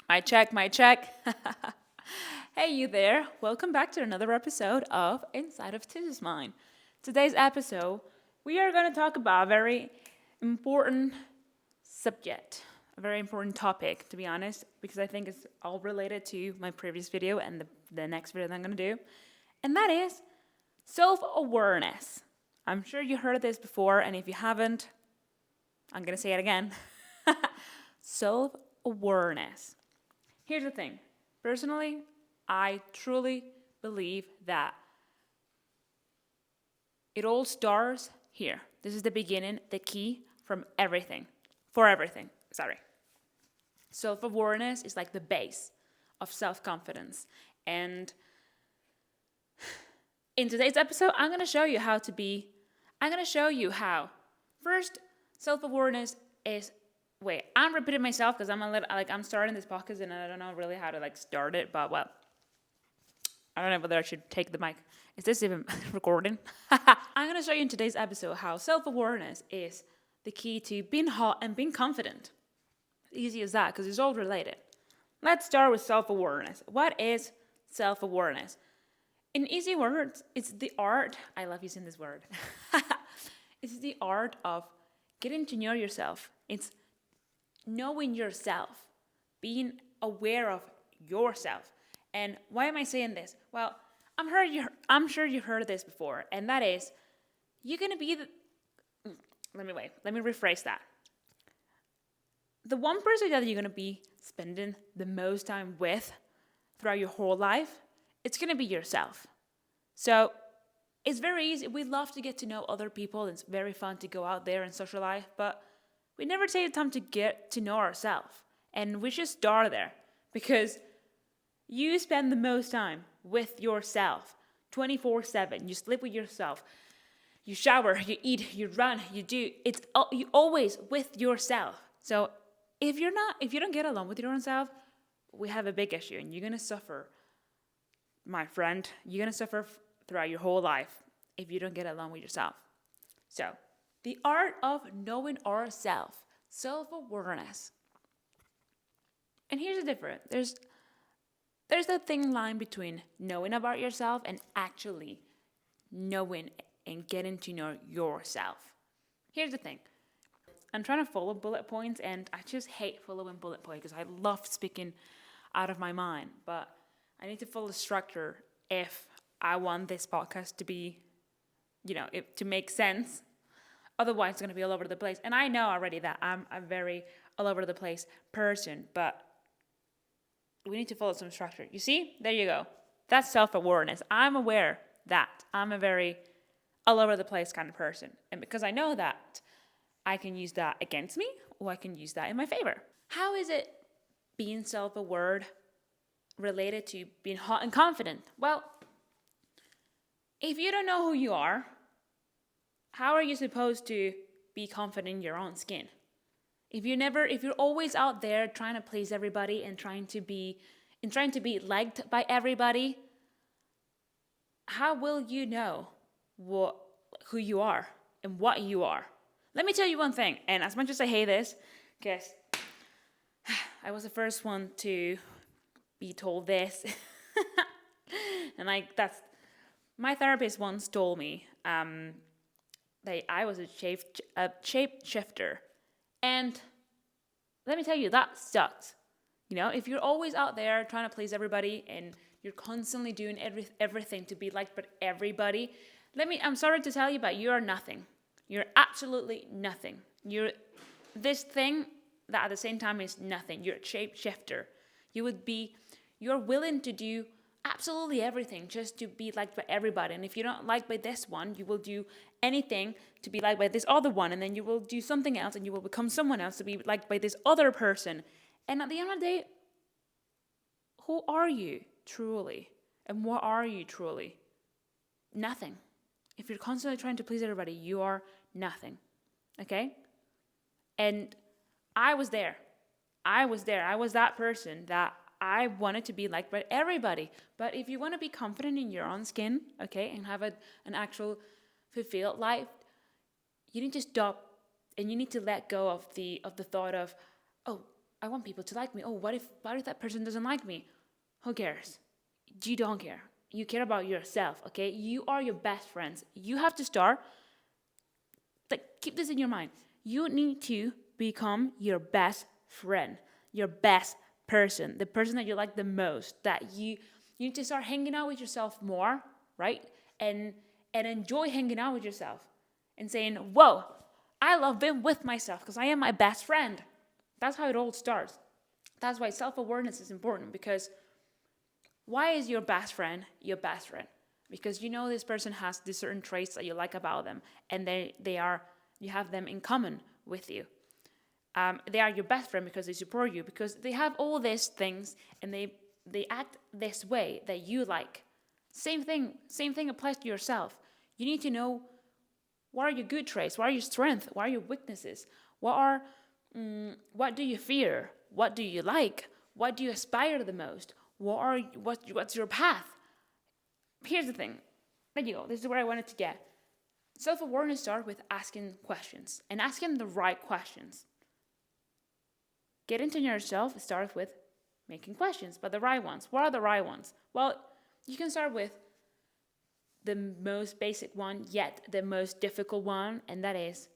My check, my check. Hey, you there. Welcome back to another episode of Inside of Tizi's Mind. Today's episode, we are going to talk about a very important subject, a very important topic, to be honest, because I think it's all related to my previous video and the next video that I'm going to do. And that is self-awareness. I'm sure you heard this before, and if you haven't, I'm going to say it again. Self-awareness. Here's the thing. Personally, I truly believe that it all starts here. This is the beginning, the key for everything. Self-awareness is like the base of self-confidence. And in today's episode, I'm going to show you how. First, self-awareness is, I'm repeating myself because I'm starting this podcast and I don't know really how to start it, but well, I don't know whether I should take the mic. Is this even recording? I'm going to show you in today's episode how self-awareness is the key to being hot and being confident. Easy as that, because it's all related. Let's start with self-awareness. What is self-awareness? In easy words, it's the art, I love using this word. It's the art of getting to know yourself. It's knowing yourself, being aware of yourself. And why am I saying this? Well, I'm sure you've heard this before, and that is, you're going to be let me rephrase that. The one person that you're going to be spending the most time with throughout your whole life, it's going to be yourself. So it's very easy. We love to get to know other people. It's very fun to go out there and socialize, but we never take the time to get to know ourselves. And we should start there because you spend the most time with yourself 24/7. You sleep with yourself. You shower, you eat, you run, you always with yourself. So if you don't get along with your own self, we have a big issue and you're going to suffer, my friend. You're going to suffer throughout your whole life if you don't get along with yourself. So, the art of knowing ourselves, self-awareness. And here's the difference. There's that thin line between knowing about yourself and actually knowing and getting to know yourself. Here's the thing. I'm trying to follow bullet points, and I just hate following bullet points because I love speaking out of my mind. But I need to follow structure if I want this podcast to be, to make sense. Otherwise, it's going to be all over the place. And I know already that I'm a very all over the place person, but we need to follow some structure. You see? There you go. That's self-awareness. I'm aware that I'm a very all over the place kind of person. And because I know that, I can use that against me or I can use that in my favor. How is it being self-aware related to being hot and confident? Well, if you don't know who you are, how are you supposed to be confident in your own skin? If you're always out there trying to please everybody and trying to be liked by everybody, how will you know who you are and what you are? Let me tell you one thing, and as much as I hate this, because I was the first one to be told this, and my therapist once told me that I was a shapeshifter, and let me tell you, that sucks. If you're always out there trying to please everybody and you're constantly doing everything to be liked by everybody, I'm sorry to tell you, but you are nothing. You're absolutely nothing. You're this thing that at the same time is nothing. You're a shapeshifter. You're willing to do absolutely everything just to be liked by everybody. And if you're not liked by this one, you will do anything to be liked by this other one. And then you will do something else and you will become someone else to be liked by this other person. And at the end of the day, who are you truly? And what are you truly? Nothing. If you're constantly trying to please everybody, you are nothing. Okay? And I was there. I was that person that I wanted to be liked by everybody. But if you want to be confident in your own skin, okay, and have an actual fulfilled life, you need to stop and you need to let go of the thought of, oh, I want people to like me. Oh, what if that person doesn't like me? Who cares? You don't care. You care about yourself, okay? You are your best friends. You have to start, like, keep this in your mind. You need to become your best friend, your best person, the person that you like the most, that you need to start hanging out with yourself more, right? And enjoy hanging out with yourself and saying, whoa, I love being with myself because I am my best friend. That's how it all starts. That's why self-awareness is important, because why is your best friend your best friend? Because you know this person has these certain traits that you like about them, and you have them in common with you. They are your best friend because they support you, because they have all these things, and they act this way that you like. Same thing applies to yourself. You need to know, what are your good traits? What are your strengths? What are your weaknesses? What do you fear? What do you like? What do you aspire the most? What's your path? Here's the thing. There you go. This is where I wanted to get. Self-awareness starts with asking questions, and asking the right questions. Getting to know yourself starts with making questions, but the right ones. What are the right ones? Well, you can start with the most basic one, yet the most difficult one, and that is,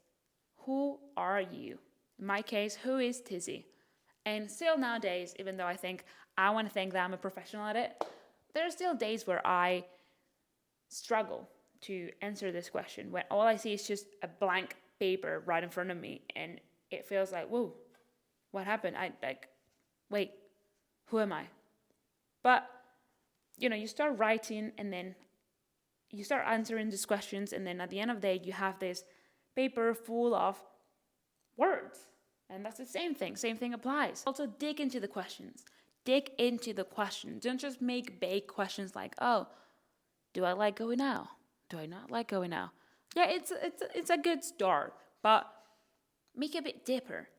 who are you? In my case, who is Tizi? And still nowadays, even though I want to think that I'm a professional at it, there are still days where I struggle to answer this question, when all I see is just a blank paper right in front of me, and it feels like, whoa, what happened? Wait, who am I? But, you start writing, and then you start answering these questions, and then at the end of the day, you have this paper full of words. And that's the same thing. Same thing applies. Also, dig into the questions. Dig into the questions. Don't just make vague questions like, oh, do I like going out? Do I not like going out? Yeah, it's a good start, but make it a bit deeper,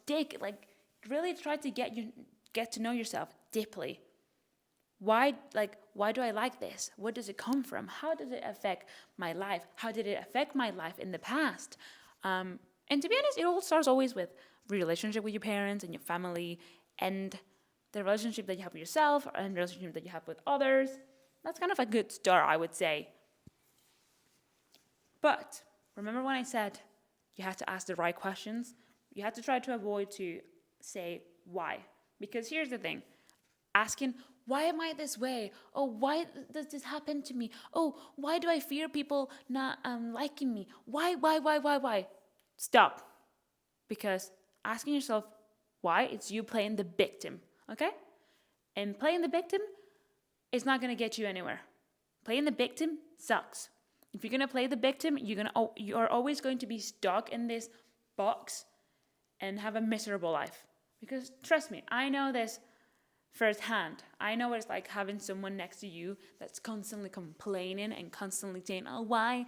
dig, like, really try to get to know yourself deeply. Why do I like this? Where does it come from? How does it affect my life? How did it affect my life in the past? And to be honest, it all starts always with relationship with your parents and your family, and the relationship that you have with yourself and the relationship that you have with others. That's kind of a good start, I would say. But remember when I said you have to ask the right questions? You have to try to avoid to say why. Because here's the thing. Asking, why am I this way? Oh, why does this happen to me? Oh, why do I fear people not liking me? Why? Stop. Because asking yourself why, it's you playing the victim, okay? And playing the victim is not going to get you anywhere. Playing the victim sucks. If you're going to play the victim, you are always going to be stuck in this box and have a miserable life. Because trust me, I know this firsthand. I know what it's like having someone next to you that's constantly complaining and constantly saying, oh, why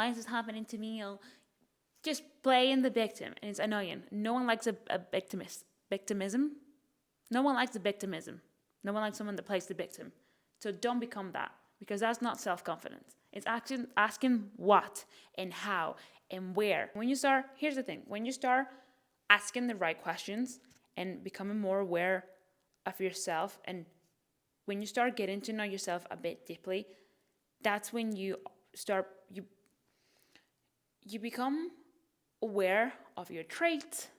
is this happening to me? Oh, just playing the victim, and it's annoying. No one likes a victimism. No one likes the victimism. No one likes someone that plays the victim. So don't become that, because that's not self-confidence. It's asking what and how and where. Here's the thing. When you start asking the right questions and becoming more aware of yourself, and when you start getting to know yourself a bit deeply, that's when you become aware of your traits,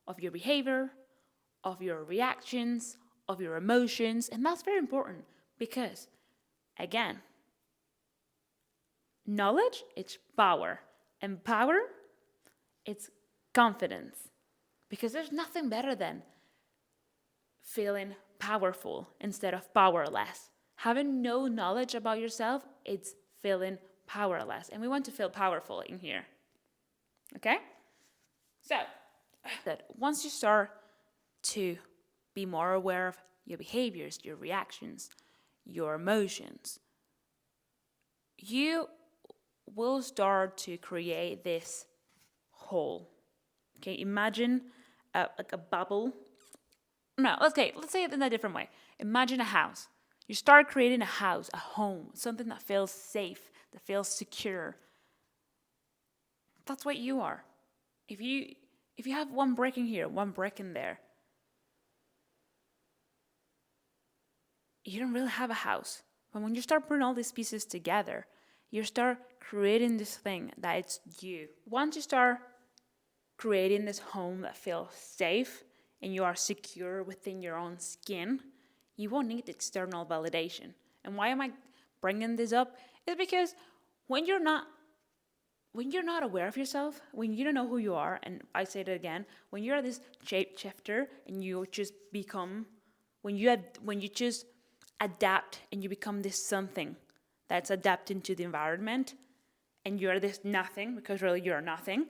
of your behavior, of your reactions, of your emotions. And that's very important, because, again, knowledge, it's power. And power, it's confidence. Because there's nothing better than feeling powerful instead of powerless. Having no knowledge about yourself, it's feeling powerless. And we want to feel powerful in here. Okay? So, that once you start to be more aware of your behaviors, your reactions, your emotions, you will start to create this whole. Okay, imagine like a bubble. No, let's say it in a different way. Imagine a house. You start creating a house, a home, something that feels safe, that feels secure. That's what you are. If you have one brick in here, one brick in there, you don't really have a house. But when you start putting all these pieces together, you start creating this thing that it's you. Once you start creating this home that feels safe and you are secure within your own skin, you won't need external validation. And why am I bringing this up? It's because when you're not aware of yourself, when you don't know who you are, and I say it again, when you're this shapeshifter and you just become, when you just adapt and you become this something that's adapting to the environment, and you're this nothing, because really you're nothing,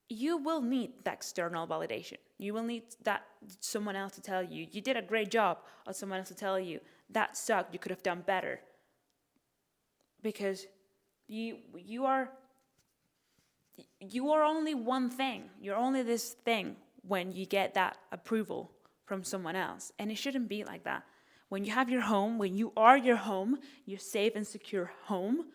you will need that external validation. You will need that someone else to tell you, you did a great job, or someone else to tell you, that sucked, you could have done better. Because you are only one thing. You're only this thing when you get that approval from someone else. And it shouldn't be like that. When you have your home, when you are your home, your safe and secure home,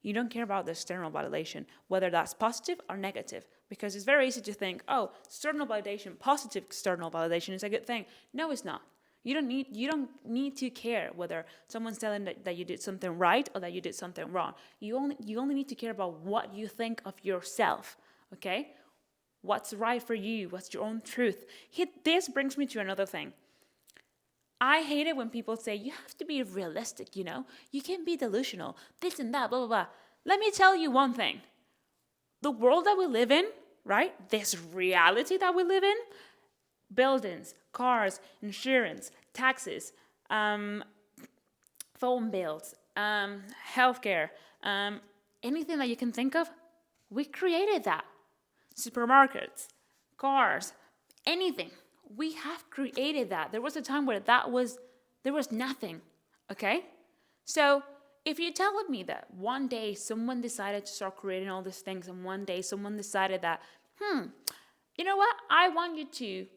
you don't care about the external validation, whether that's positive or negative. Because it's very easy to think, oh, external validation, positive external validation is a good thing. No, it's not. You don't need to care whether someone's telling that you did something right or that you did something wrong. You only need to care about what you think of yourself, okay? What's right for you? What's your own truth? This brings me to another thing. I hate it when people say, you have to be realistic, you know? You can't be delusional, this and that, blah, blah, blah. Let me tell you one thing. The world that we live in, right? This reality that we live in, buildings, cars, insurance, taxes, phone bills, healthcare, anything that you can think of, we created that. Supermarkets, cars, anything. We have created that. There was a time where there was nothing, okay? So if you're telling me that one day someone decided to start creating all these things, and one day someone decided that, you know what? I want you to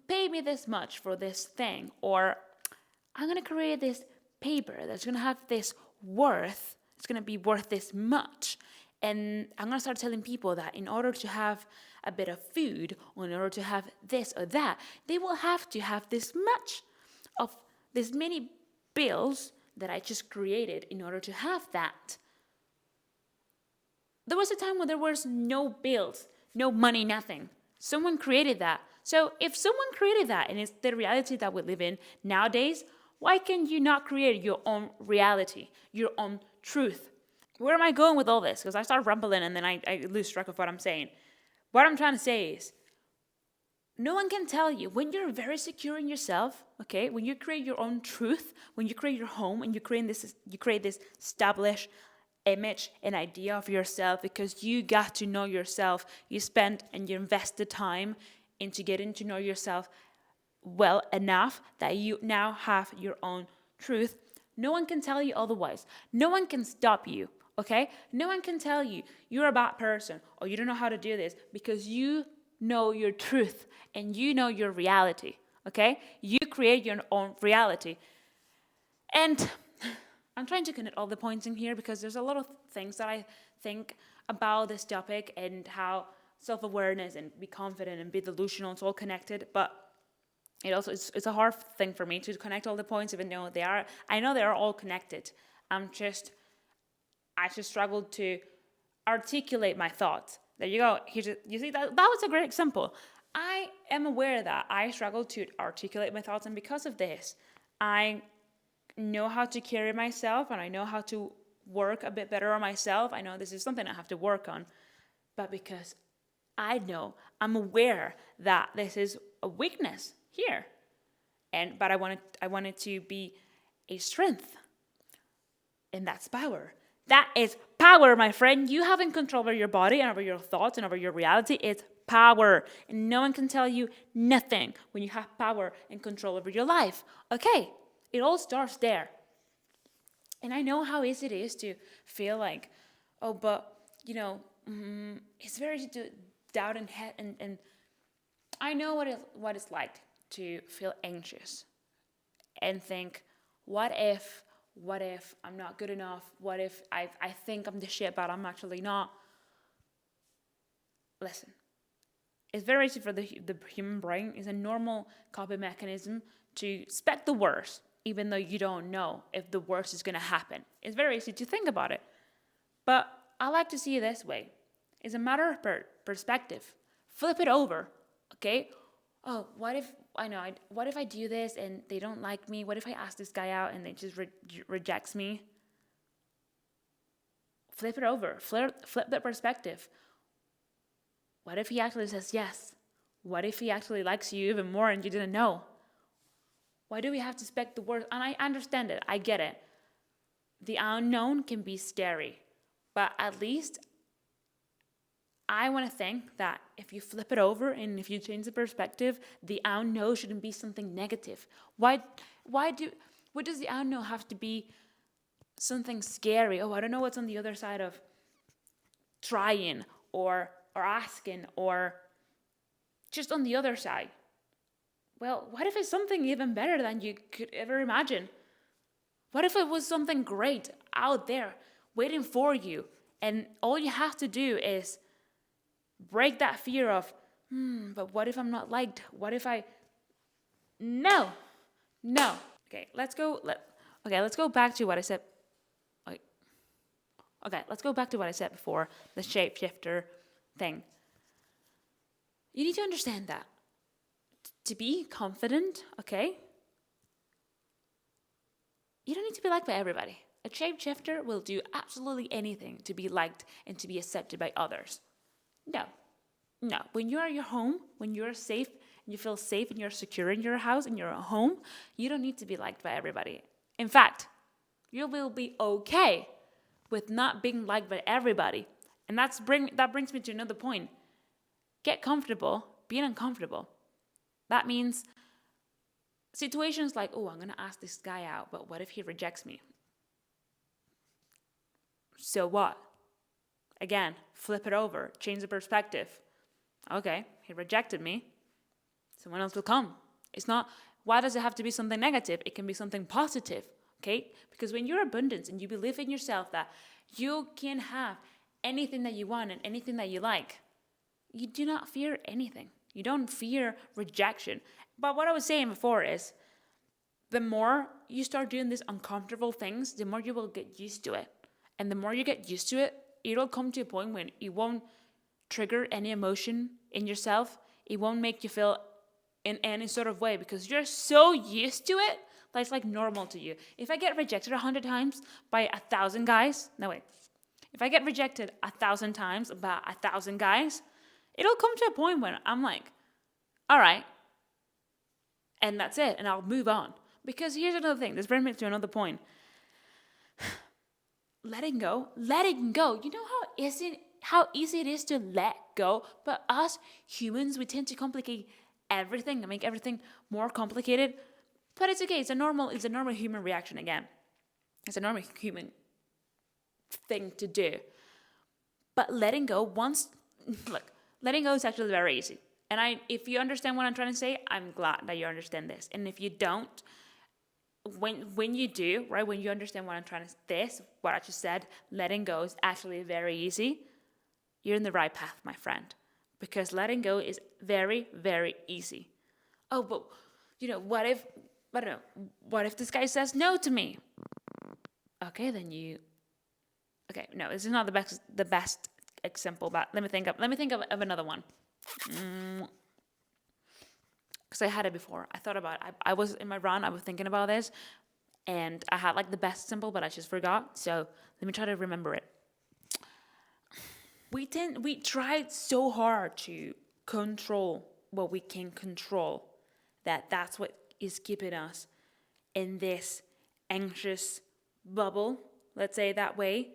pay me this much for this thing, or I'm going to create this paper that's going to have this worth. It's going to be worth this much. And I'm going to start telling people that in order to have a bit of food, or in order to have this or that, they will have to have this much of this many bills that I just created in order to have that. There was a time when there was no bills, no money, nothing. Someone created that. So if someone created that, and it's the reality that we live in nowadays, why can you not create your own reality, your own truth? Where am I going with all this? Because I start rambling and then I lose track of what I'm saying. What I'm trying to say is, no one can tell you, when you're very secure in yourself, okay, when you create your own truth, when you create your home, and you create this established image and idea of yourself, because you got to know yourself, you spent and you invest the time into getting to know yourself well enough that you now have your own truth. No one can tell you otherwise. No one can stop you, okay? No one can tell you you're a bad person or you don't know how to do this, because you know your truth and you know your reality, okay? You create your own reality. And I'm trying to connect all the points in here because there's a lot of things that I think about this topic, and how self-awareness and be confident and be delusional, it's all connected. But it's a hard thing for me to connect all the points, even though I know they are all connected. I just struggled to articulate my thoughts. There you go. You see, that was a great example. I am aware that I struggle to articulate my thoughts, and because of this, I know how to carry myself, and I know how to work a bit better on myself. I know this is something I have to work on, but because I'm aware that this is a weakness here, but I want it to be a strength, and that's power. That is power, my friend. You having control over your body and over your thoughts and over your reality is power. And no one can tell you nothing when you have power and control over your life. Okay, it all starts there. And I know how easy it is to feel like, oh, but, it's very easy to doubt and I know what it's like to feel anxious and think, what if I'm not good enough? What if I think I'm the shit, but I'm actually not? Listen, It's very easy for the human brain. It's a normal coping mechanism to expect the worst, even though you don't know if the worst is going to happen. It's very easy to think about it. But I like to see it this way. It's a matter of perspective. Flip it over, okay? Oh, what if I do this and they don't like me? What if I ask this guy out and they just rejects me? Flip it over. Flip the perspective. What if he actually says yes? What if he actually likes you even more and you didn't know? Why do we have to expect the worst? And I understand it. I get it. The unknown can be scary. But at least I want to think that if you flip it over and if you change the perspective, the unknown shouldn't be something negative. Why does the unknown have to be something scary? Oh, I don't know what's on the other side of trying or asking or just on the other side. Well, what if it's something even better than you could ever imagine? What if it was something great out there waiting for you and all you have to do is break that fear of, but what if I'm not liked? What if I... No. Okay, let's go back to what I said. Okay, let's go back to what I said before, the shapeshifter thing. You need to understand that to be confident, okay, you don't need to be liked by everybody. A shapeshifter will do absolutely anything to be liked and to be accepted by others. No. When you're at your home, when you're safe, and you feel safe and you're secure in your house and you're at home, you don't need to be liked by everybody. In fact, you will be okay with not being liked by everybody. And that brings me to another point. Get comfortable being uncomfortable. That means situations like, oh, I'm going to ask this guy out, but what if he rejects me? So what? Again, flip it over, change the perspective. Okay, he rejected me. Someone else will come. It's not, why does it have to be something negative? It can be something positive, okay? Because when you're abundant and you believe in yourself that you can have anything that you want and anything that you like, you do not fear anything. You don't fear rejection. But what I was saying before is, the more you start doing these uncomfortable things, the more you will get used to it. And the more you get used to it, it'll come to a point when it won't trigger any emotion in yourself. It won't make you feel in any sort of way because you're so used to it that it's like normal to you. If I get rejected 100 times by 1,000 guys, if I get rejected 1,000 times by 1,000 guys, it'll come to a point when I'm like, all right, and that's it, and I'll move on. Because here's another thing. This brings me to another point. Letting go. You know how easy it is to let go? But us humans, we tend to complicate everything and make everything more complicated. But it's okay. It's a normal human reaction again. It's a normal human thing to do. But letting go is actually very easy. And if you understand what I'm trying to say, I'm glad that you understand this. And if you don't, when you do, right, when you understand what I just said, letting go is actually very easy. You're in the right path, my friend. Because letting go is very, very easy. Oh, but, what if this guy says no to me? Okay, no, this is not the best example, but let me think of another one. Because I had it before. I thought about it. I was in my run, I was thinking about this, and I had the best symbol, but I just forgot. So let me try to remember it. We tried so hard to control what we can control, that's what is keeping us in this anxious bubble, let's say it that way.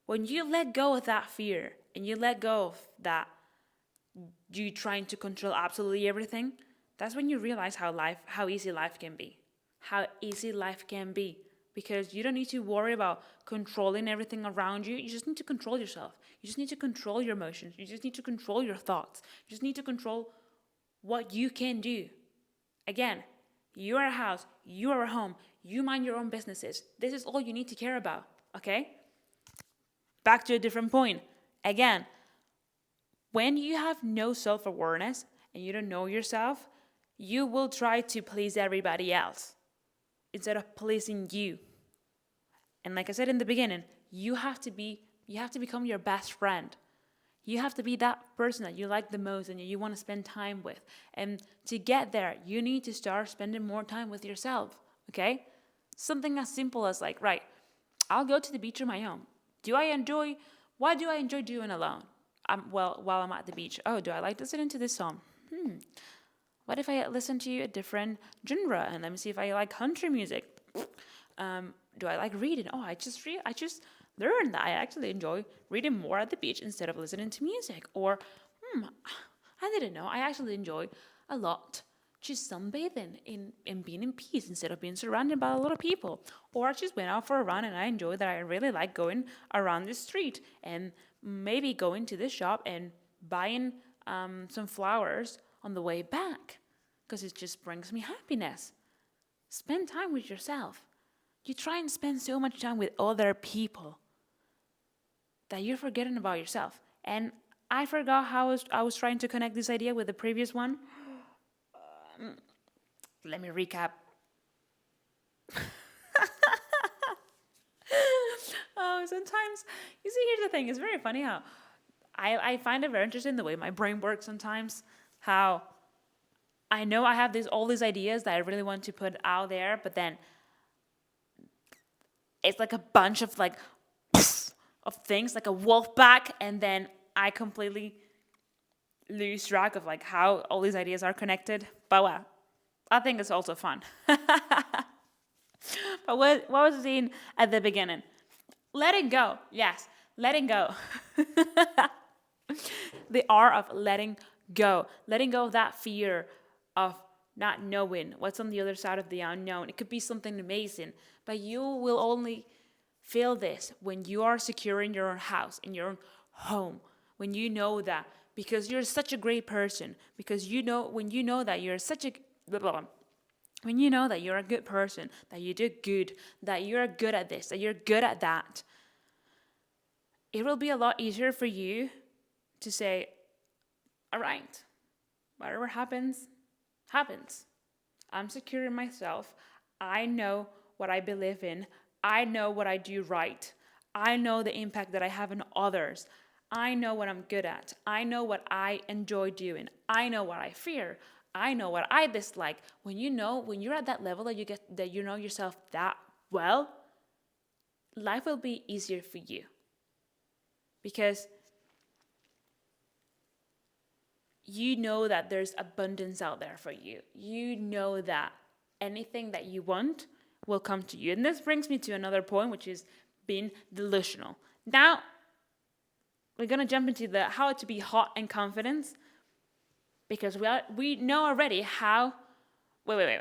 When you let go of that fear and you let go of that you trying to control absolutely everything, that's when you realize how easy life can be. How easy life can be. Because you don't need to worry about controlling everything around you. You just need to control yourself. You just need to control your emotions. You just need to control your thoughts. You just need to control what you can do. Again, you are a house. You are a home. You mind your own businesses. This is all you need to care about. Okay? Back to a different point. Again, When you have no self-awareness and you don't know yourself, you will try to please everybody else instead of pleasing you. And like I said in the beginning, you have to become your best friend. You have to be that person that you like the most and you want to spend time with. And to get there, you need to start spending more time with yourself, okay? Something as simple as like, right, I'll go to the beach on my own. What do I enjoy doing alone? While I'm at the beach. Oh, do I like listening to this song? What if I listen to a different genre and let me see if I like country music? Do I like reading? Oh, I just learned that I actually enjoy reading more at the beach instead of listening to music. Or, I didn't know. I actually enjoy a lot just sunbathing in being in peace instead of being surrounded by a lot of people. Or I just went out for a run and I enjoyed that. I really like going around the street and maybe going to the shop and buying some flowers on the way back because it just brings me happiness. Spend time with yourself. You try and spend so much time with other people that you're forgetting about yourself. And I forgot how I was trying to connect this idea with the previous one. Let me recap. Sometimes, you see, here's the thing. It's very funny how I find it very interesting the way my brain works sometimes. How I know I have all these ideas that I really want to put out there, but then it's like a bunch of of things, like a wolf pack, and then I completely lose track of how all these ideas are connected. But well, I think it's also fun. But what was I saying at the beginning? Letting go. Yes, letting go. The art of letting go. Letting go of that fear of not knowing what's on the other side of the unknown. It could be something amazing, but you will only feel this when you are secure in your own house, in your own home, when you know that, because you're such a great person, because when you know that you're such a, when you know that you're a good person, that you do good, that you're good at this, that you're good at that, it will be a lot easier for you to say, all right, whatever happens, happens. I'm secure in myself. I know what I believe in. I know what I do right. I know the impact that I have on others. I know what I'm good at. I know what I enjoy doing. I know what I fear. I know what I dislike. When you're at that level that you know yourself that well, life will be easier for you. Because you know that there's abundance out there for you. You know that anything that you want will come to you. And this brings me to another point, which is being delusional. Now, we're going to jump into the how to be hot and confident, because we know already how... Wait.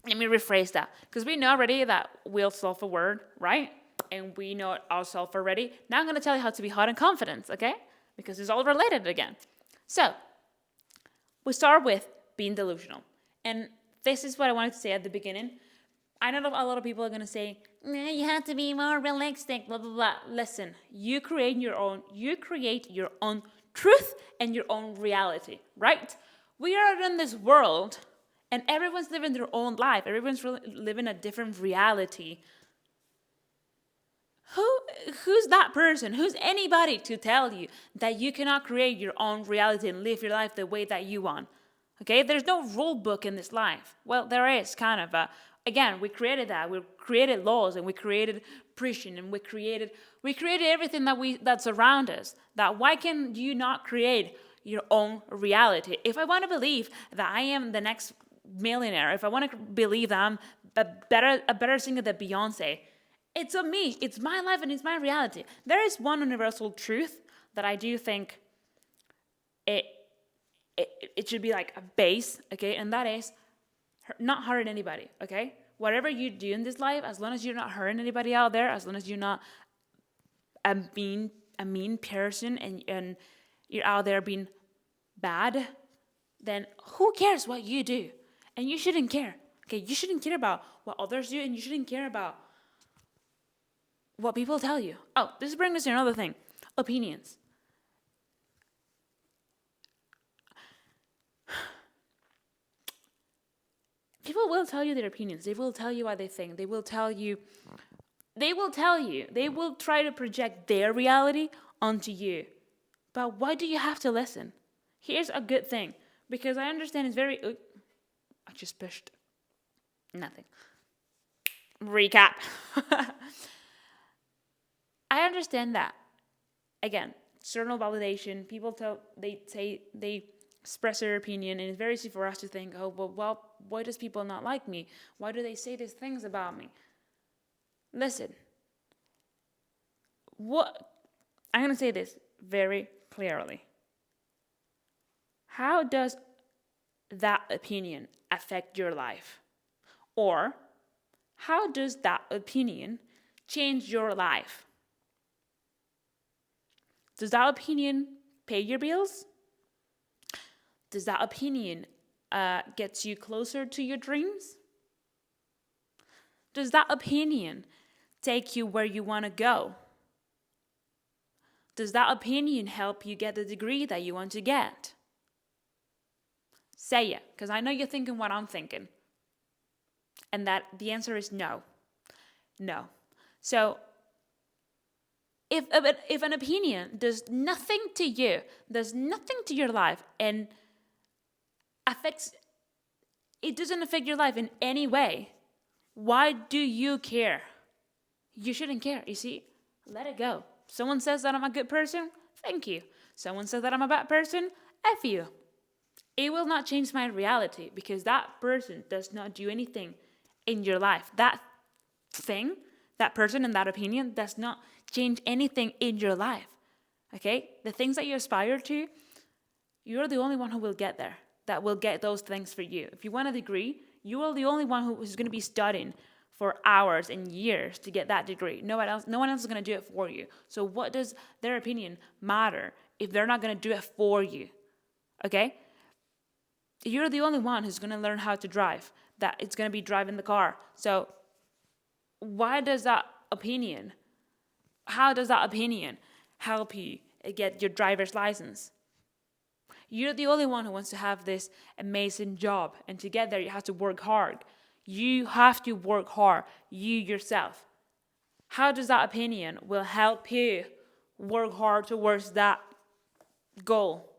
Let me rephrase that. Because we know already that we're self-aware, right? And we know ourselves already. Now I'm going to tell you how to be hot and confident, okay? Because it's all related again. So, we start with being delusional. And this is what I wanted to say at the beginning. I know a lot of people are going to say, nah, you have to be more realistic, blah, blah, blah. Listen, you create your own truth and your own reality, right? We are in this world and everyone's living their own life. Everyone's living a different reality. Who's that person? Who's anybody to tell you that you cannot create your own reality and live your life the way that you want? Okay, there's no rule book in this life. Well, there is kind of a... Again, we created that. We created laws and we created preaching and we created everything that's around us. That why can you not create your own reality? If I want to believe that I am the next millionaire, if I want to believe that I'm a better singer than Beyonce, it's on me. It's my life and it's my reality. There is one universal truth that I do think it should be like a base, okay? And that is not hurting anybody, okay? Whatever you do in this life, as long as you're not hurting anybody out there, as long as you're not a mean person and you're out there being bad, then who cares what you do? And you shouldn't care, okay? You shouldn't care about what others do, and you shouldn't care about what people tell you. Oh, this brings us to another thing. Opinions. People will tell you their opinions. They will tell you what they think. They will tell you. They will try to project their reality onto you. But why do you have to listen? Here's a good thing. Because I understand it's very... I just pushed. Nothing. Recap. I understand that. Again, external validation. People they express their opinion, and it's very easy for us to think, oh, well, why does people not like me? Why do they say these things about me? Listen. I'm going to say this very clearly. How does that opinion affect your life? Or how does that opinion change your life? Does that opinion pay your bills? Does that opinion get you closer to your dreams? Does that opinion take you where you want to go? Does that opinion help you get the degree that you want to get? Say it, because I know you're thinking what I'm thinking. And that the answer is no. No. So, if an opinion does nothing to you, does nothing to your life, and it doesn't affect your life in any way, why do you care? You shouldn't care, you see? Let it go. Someone says that I'm a good person, thank you. Someone says that I'm a bad person, F you. It will not change my reality because that person does not do anything in your life. That thing, that person and that opinion does not change anything in your life. Okay? The things that you aspire to, you're the only one who will get there, that will get those things for you. If you want a degree, you are the only one who's going to be studying for hours and years to get that degree. No one else is going to do it for you. So what does their opinion matter if they're not going to do it for you? Okay? You're the only one who's going to learn how to drive, that it's going to be driving the car. So how does that opinion help you get your driver's license? You're the only one who wants to have this amazing job, and to get there you have to work hard. You have to work hard, you yourself. How does that opinion will help you work hard towards that goal?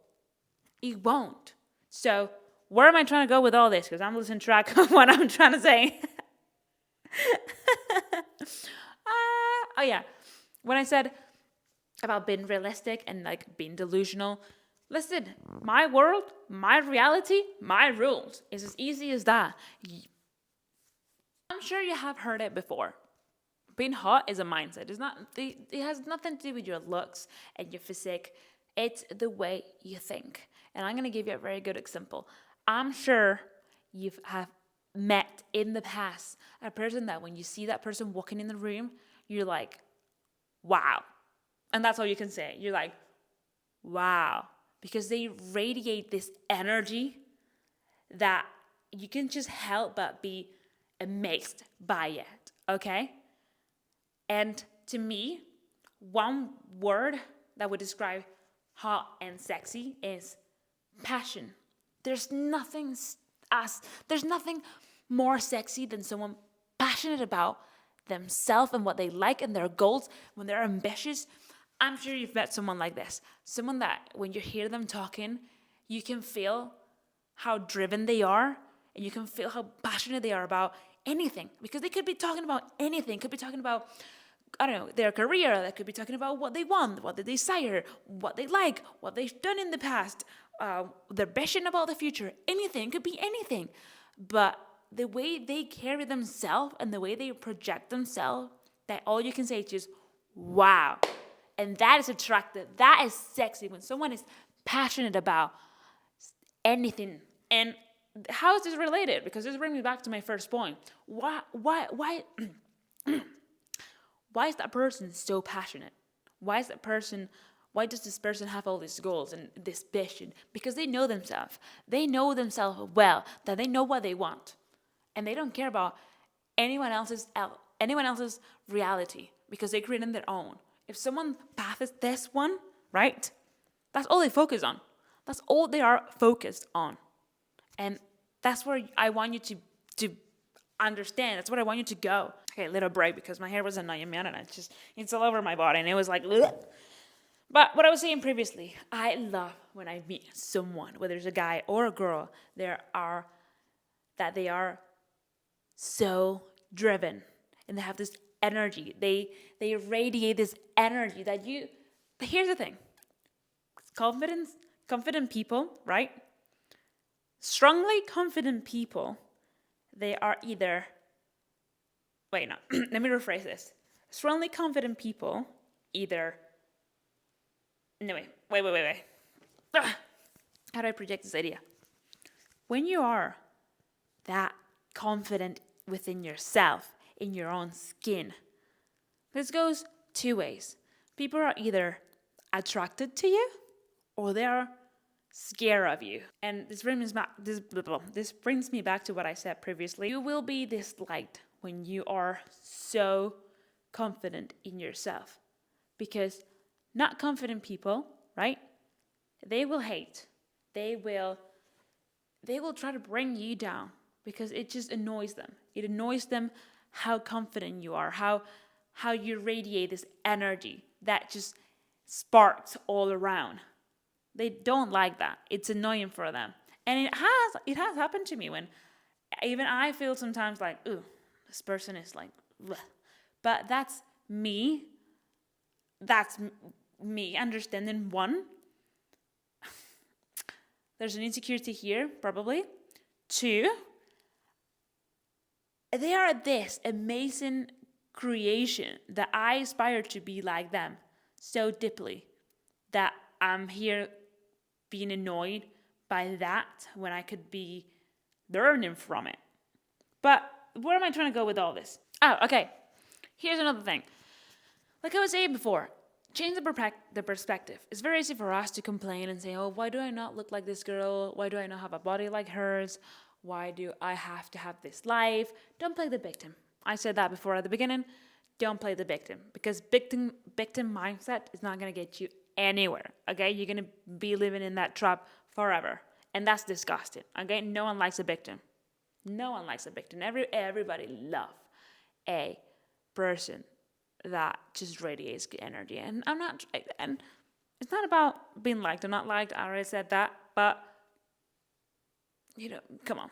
It won't. So where am I trying to go with all this? Because I'm losing track of what I'm trying to say. Oh yeah. When I said about being realistic and like being delusional, listen, my world, my reality, my rules. It's as easy as that. I'm sure you have heard it before. Being hot is a mindset. It has nothing to do with your looks and your physique. It's the way you think. And I'm going to give you a very good example. I'm sure you have met in the past a person that when you see that person walking in the room, you're like, wow. And that's all you can say. You're like, wow. Because they radiate this energy that you can just help but be amazed by it. Okay? And to me, one word that would describe hot and sexy is passion. There's nothing more sexy than someone passionate about themselves and what they like and their goals, when they're ambitious. I'm sure you've met someone like this. Someone that when you hear them talking, you can feel how driven they are, and you can feel how passionate they are about anything. Because they could be talking about anything. Could be talking about, I don't know, their career. They could be talking about what they want, what they desire, what they like, what they've done in the past, their vision about the future. Anything. Could be anything. But the way they carry themselves and the way they project themselves, that all you can say is just, wow. And that is attractive. That is sexy when someone is passionate about anything. And how is this related? Because this brings me back to my first point. Why is that person so passionate? Why does this person have all these goals and this vision? Because they know themselves. They know themselves well, that they know what they want. And they don't care about anyone else's reality, because they create their own. If someone passes this one, right? That's all they focus on. That's all they are focused on. And that's where I want you to to understand. That's what I want you to go. Okay, little break because my hair was annoying me, and it's all over my body, and it was like, ugh. But what I was saying previously, I love when I meet someone, whether it's a guy or a girl, they are so driven and they have this energy. They radiate this energy that you. But here's the thing: confident people, right? Strongly confident people, they are either. Wait, no. Let me rephrase this. Strongly confident people either. No, wait. Ugh. How do I project this idea? When you are that confident within yourself, in your own skin, this goes two ways. People are either attracted to you or they are scared of you. And this brings me back to what I said previously. You will be disliked when you are so confident in yourself. Because not confident people, right? They will hate. They will try to bring you down because it just annoys them. It annoys them how confident you are, how you radiate this energy that just sparks all around. They don't like that. It's annoying for them. And it has happened to me when even I feel sometimes like, ooh, this person is like, bleh. But that's me. That's me understanding one, there's an insecurity here, probably. Two, they are this amazing creation that I aspire to be like them so deeply that I'm here being annoyed by that when I could be learning from it. But where am I trying to go with all this? Oh, okay. Here's another thing. Like I was saying before, change the perspective. It's very easy for us to complain and say, oh, why do I not look like this girl? Why do I not have a body like hers? Why do I have to have this life? Don't play the victim. I said that before at the beginning. Don't play the victim because victim mindset is not going to get you anywhere, okay? You're going to be living in that trap forever, and that's disgusting, okay? No one likes a victim. No one likes a victim. Everybody loves a person that just radiates good energy. And and it's not about being liked or not liked. I already said that, but come on.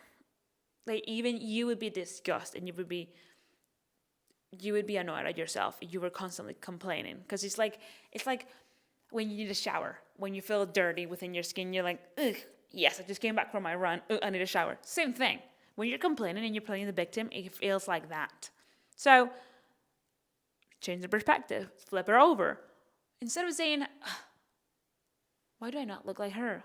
Like even you would be disgusted and you would be annoyed at yourself if you were constantly complaining. Because it's like when you need a shower, when you feel dirty within your skin, you're like, ugh, yes, I just came back from my run. Ugh, I need a shower. Same thing. When you're complaining and you're playing the victim, it feels like that. So change the perspective, flip her over. Instead of saying, why do I not look like her?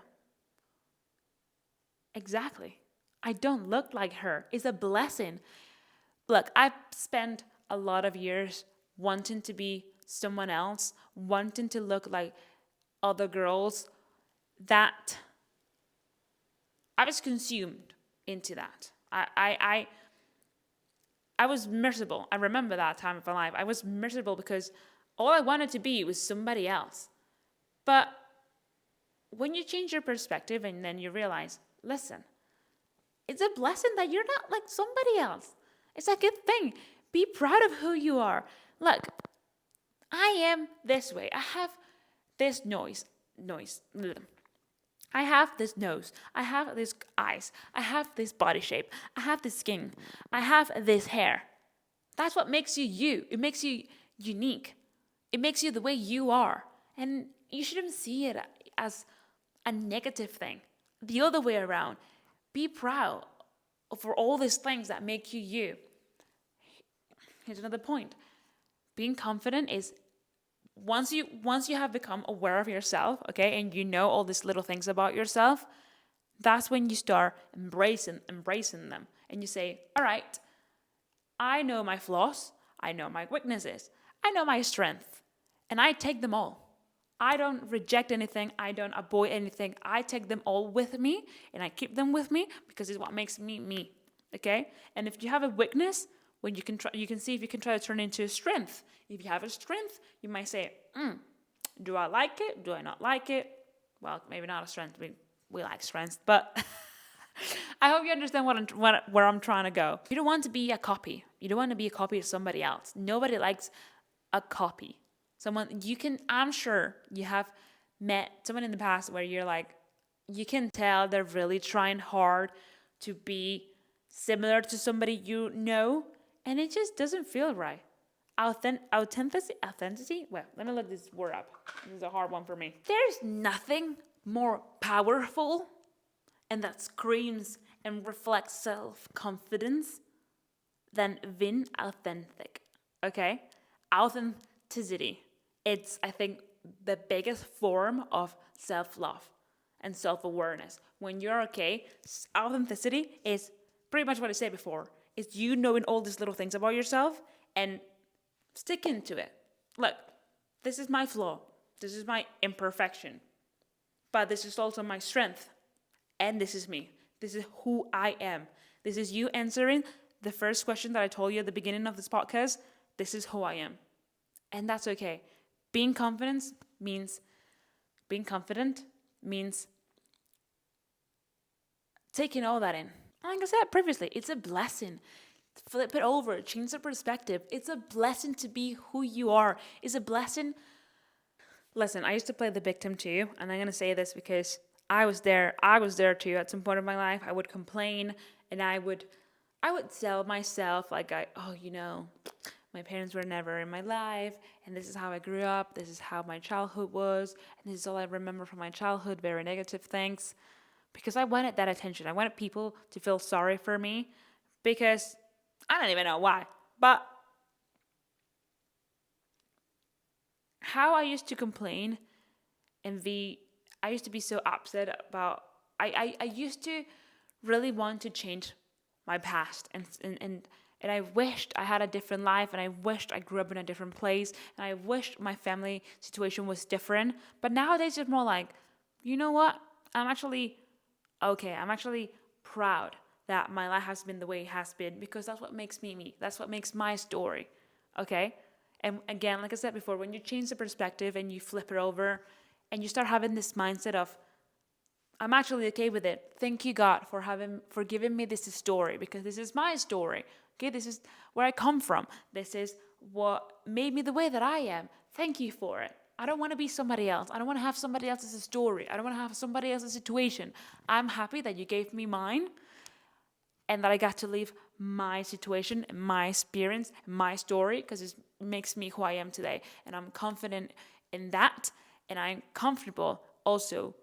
Exactly. I don't look like her. It's a blessing. Look, I've spent a lot of years wanting to be someone else, wanting to look like other girls, that I was consumed into that. I was miserable. I remember that time of my life. I was miserable because all I wanted to be was somebody else. But when you change your perspective and then you realize, listen, it's a blessing that you're not like somebody else. It's a good thing. Be proud of who you are. Look, I am this way. I have this noise. I have this nose. I have these eyes. I have this body shape. I have this skin. I have this hair. That's what makes you you. It makes you unique. It makes you the way you are. And you shouldn't see it as a negative thing. The other way around. Be proud for all these things that make you you. Here's another point. Being confident is once you have become aware of yourself, okay, and you know all these little things about yourself, that's when you start embracing them. And you say, all right, I know my flaws, I know my weaknesses, I know my strength, and I take them all. I don't reject anything, I don't avoid anything. I take them all with me, and I keep them with me because it's what makes me me, okay? And if you have a weakness, when you can see if you can try to turn it into a strength. If you have a strength, you might say, do I like it? Do I not like it? Well, maybe not a strength. We like strengths, but I hope you understand where I'm trying to go. You don't want to be a copy. You don't want to be a copy of somebody else. Nobody likes a copy. I'm sure you have met someone in the past where you're like, you can tell they're really trying hard to be similar to somebody you know, and it just doesn't feel right. Authenticity? Well, let me look this word up. This is a hard one for me. There's nothing more powerful and that screams and reflects self-confidence than being authentic, okay? Authenticity. It's, I think, the biggest form of self-love and self-awareness. When you're okay, authenticity is pretty much what I said before. It's you knowing all these little things about yourself and sticking to it. Look, this is my flaw. This is my imperfection. But this is also my strength. And this is me. This is who I am. This is you answering the first question that I told you at the beginning of this podcast. This is who I am. And that's okay. Being confident means taking all that in. Like I said previously, it's a blessing. Flip it over, change the perspective. It's a blessing to be who you are. It's a blessing. Listen, I used to play the victim too, and I'm gonna say this because I was there too at some point in my life. I would complain and I would tell myself my parents were never in my life, and this is how I grew up, this is how my childhood was, and this is all I remember from my childhood, very negative things. Because I wanted that attention. I wanted people to feel sorry for me because I don't even know why. But how I used to complain and I used to be so upset about, I used to really want to change my past and I wished I had a different life, and I wished I grew up in a different place, and I wished my family situation was different. But nowadays it's more like, you know what? I'm actually okay. I'm actually proud that my life has been the way it has been, because that's what makes me me. That's what makes my story. Okay? And again, like I said before, when you change the perspective and you flip it over and you start having this mindset of, I'm actually okay with it. Thank you, God, for giving me this story, because this is my story. Okay, this is where I come from. This is what made me the way that I am. Thank you for it. I don't want to be somebody else. I don't want to have somebody else's story. I don't want to have somebody else's situation. I'm happy that you gave me mine and that I got to live my situation, my experience, my story, because it makes me who I am today. And I'm confident in that, and I'm comfortable also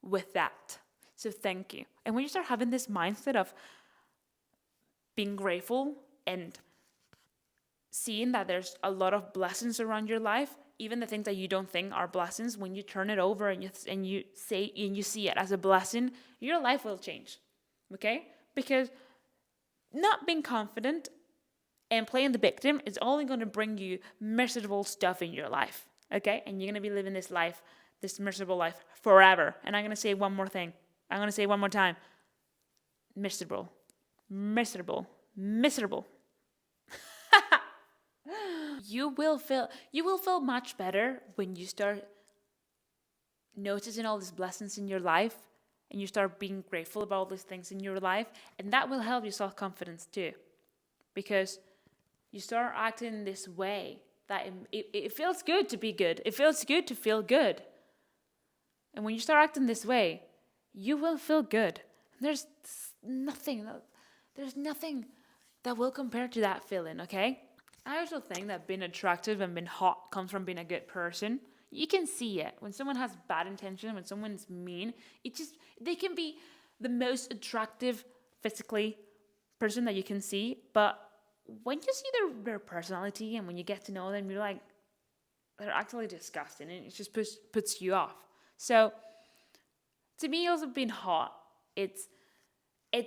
with that. So thank you. And when you start having this mindset of being grateful and seeing that there's a lot of blessings around your life, even the things that you don't think are blessings, when you turn it over and you see it as a blessing, your life will change. Okay? Because not being confident and playing the victim is only going to bring you miserable stuff in your life. Okay? And you're going to be living this life, this miserable life forever. And I'm going to say one more thing. I'm going to say one more time. Miserable. You will feel much better when you start noticing all these blessings in your life and you start being grateful about all these things in your life, and that will help your self-confidence too, because you start acting this way that it feels good to be good. It feels good to feel good. And when you start acting this way, you will feel good. There's nothing that will compare to that feeling, okay? I also think that being attractive and being hot comes from being a good person. You can see it. When someone has bad intention, when someone's mean, they can be the most attractive physically person that you can see, but when you see their personality and when you get to know them, you're like, they're actually disgusting, and it just puts you off. So to me, also being hot, it's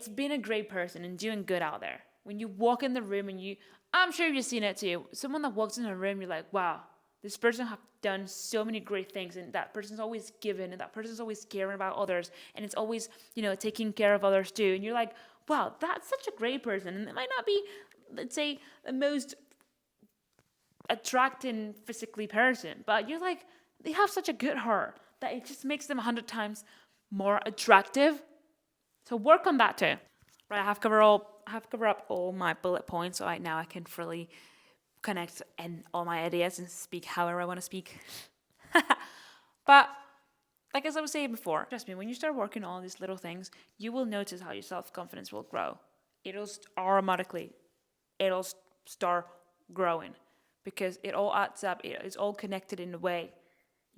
being a great person and doing good out there. When you walk in the room and I'm sure you've seen it too. Someone that walks in a room, you're like, wow, this person have done so many great things, and that person's always giving, and that person's always caring about others, and it's always, taking care of others too. And you're like, wow, that's such a great person. And it might not be, let's say, the most attracting physically person, but you're like, they have such a good heart that it just makes them 100 times more attractive. So work on that too. Right, I have covered up all my bullet points, so now I can fully connect and all my ideas and speak however I want to speak. But like as I was saying before, trust me, when you start working on all these little things, you will notice how your self-confidence will grow. It'll start growing because it all adds up. It's all connected in a way.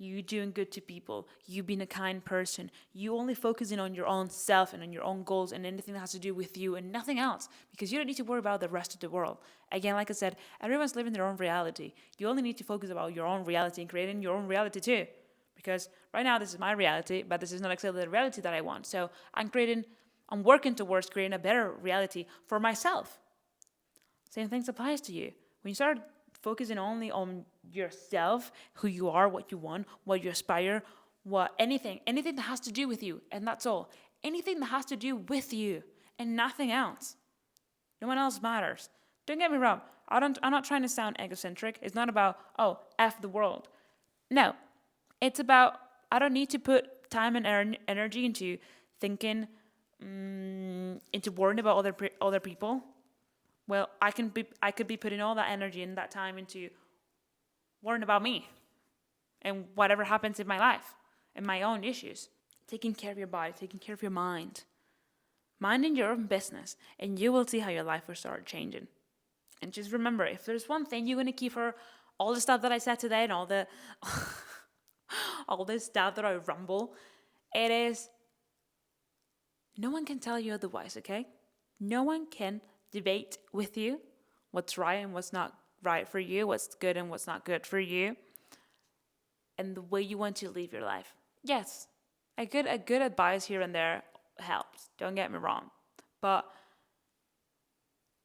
You doing good to people, you being a kind person, you only focusing on your own self and on your own goals and anything that has to do with you and nothing else, because you don't need to worry about the rest of the world. Again, like I said, everyone's living their own reality. You only need to focus about your own reality and creating your own reality too. Because right now this is my reality, but this is not exactly the reality that I want. So I'm working towards creating a better reality for myself. Same thing applies to you. When you start focusing only on yourself, who you are, what you want, what you aspire, anything that has to do with you, and that's all. Anything that has to do with you and nothing else. No one else matters. Don't get me wrong. I'm not trying to sound egocentric. It's not about, F the world. No. It's about, I don't need to put time and energy into thinking, into worrying about other people. Well, I could be putting all that energy and that time into worrying about me and whatever happens in my life and my own issues. Taking care of your body, taking care of your mind. Minding your own business, and you will see how your life will start changing. And just remember, if there's one thing you're going to keep for all the stuff that I said today and all the all this stuff that I rumble, it is no one can tell you otherwise, okay? No one can debate with you what's right and what's not right for you, what's good and what's not good for you, and the way you want to live your life. Yes, a good advice here and there helps, don't get me wrong. But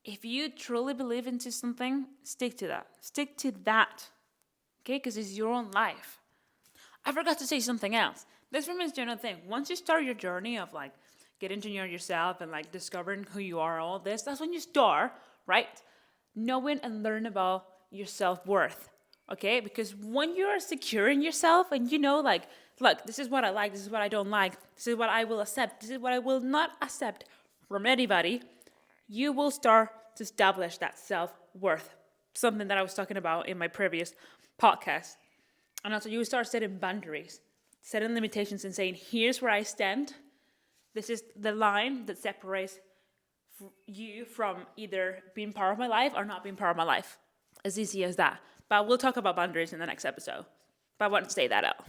if you truly believe into something, stick to that. Stick to that, okay? Because it's your own life. I forgot to say something else. This remains another thing. Once you start your journey of getting to know yourself and discovering who you are, all this, that's when you start, right? Knowing and learn about your self-worth, okay? Because when you are secure in yourself and you know, look, this is what I like, this is what I don't like, this is what I will accept, this is what I will not accept from anybody, you will start to establish that self-worth, something that I was talking about in my previous podcast. And also you will start setting boundaries, setting limitations and saying, here's where I stand. This is the line that separates you from either being part of my life or not being part of my life. As easy as that. But we'll talk about boundaries in the next episode. But I want to say that out.